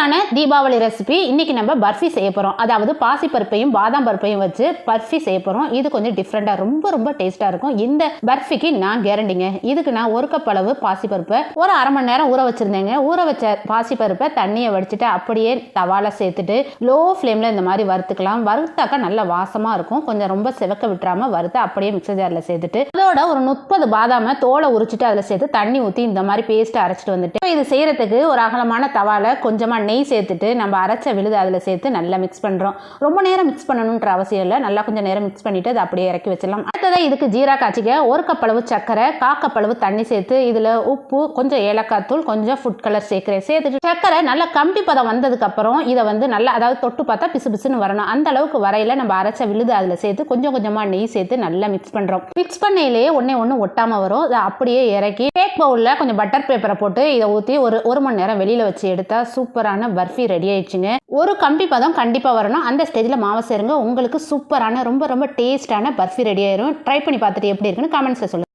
டேஸ்டான தீபாவளி ரெசிபி இன்னைக்கு நம்ம பர்ஃபி செய்ய போகிறோம். அதாவது பாசிப்பருப்பையும் பாதாம் பருப்பையும் வச்சு பர்ஃபி செய்ய போகிறோம். இது கொஞ்சம் டிஃப்ரெண்டாக ரொம்ப டேஸ்ட்டாக இருக்கும். இந்த பர்ஃபிக்கு நான் கேரண்டிங்க. இதுக்கு நான் 1 கப் அளவு பாசிப்பருப்பை ஒரு அரை மணி நேரம் ஊற வச்சுருந்தேங்க. ஊற வச்ச பாசிப்பருப்பை தண்ணியை வடிச்சிட்டு அப்படியே தவால சேர்த்துட்டு லோ ஃப்ளேமில் இந்த மாதிரி வறுத்துக்கலாம். வறுத்தாக்கா நல்ல வாசமாக இருக்கும். கொஞ்சம் ரொம்ப செவக்க விட்டுறாமல் வறுத்து அப்படியே மிக்சர் ஜாரில் சேர்த்துட்டு அதோட ஒரு 30 பாதாமை தோலை உரிச்சிட்டு அதில் சேர்த்து தண்ணி ஊற்றி இந்த மாதிரி பேஸ்ட்டை அரைச்சிட்டு வந்துட்டு இது செய்கிறதுக்கு ஒரு அகலமான தவால கொஞ்சமாக நெய் சேர்த்துட்டு நம்ம அரைச்ச விழுது அதில் சேர்த்து நல்லா மிக்ஸ் பண்ணுறோம். ரொம்ப நேரம் மிக்ஸ் பண்ணணுன்ற அவசியம் இல்லை. நல்லா கொஞ்சம் நேரம் மிக்ஸ் பண்ணிவிட்டு அதை அப்படியே இறக்கி வச்சிடலாம். அடுத்ததாக இதுக்கு ஜீரா காய்ச்சிக்க 1 கப் அளவு சர்க்கரை, 1/4 கப் அளவு தண்ணி சேர்த்து இதில் உப்பு, கொஞ்சம் ஏலக்காய் தூள், கொஞ்சம் ஃபுட் கலர் சேர்க்குறேன். சேர்த்துட்டு சர்க்கரை நல்லா கம்பி பதம் வந்ததுக்கப்புறம் இதை வந்து நல்லா அதாவது தொட்டு பார்த்தா பிசுன்னு வரணும். அந்த அளவுக்கு வரையில் நம்ம அரைச்ச விழுது அதில் சேர்த்து கொஞ்சமாக நெய் சேர்த்து நல்லா மிக்ஸ் பண்ணுறோம். மிக்ஸ் பண்ணையிலேயே ஒன்று ஒட்டாமல் வரும். அதை அப்படியே இறக்கி கேக் பவுலில் கொஞ்சம் பட்டர் பேப்பரை போட்டு இதை ஊற்றி ஒரு மணி நேரம் வெளியில் வச்சு எடுத்தால் சூப்பரான பர்ஃபி ரெடி ஆயிடுச்சுங்க. ஒரு கம்பி பதம் கண்டிப்பாக வரணும். அந்த ஸ்டேஜில் மாவை சேருங்க. உங்களுக்கு சூப்பரான ரொம்ப டேஸ்டான பர்ஃபி ரெடி ஆயிரும். ட்ரை பண்ணி பார்த்துட்டு எப்படி இருக்குன்னு கமெண்ட்ஸில் சொல்லுங்கள்.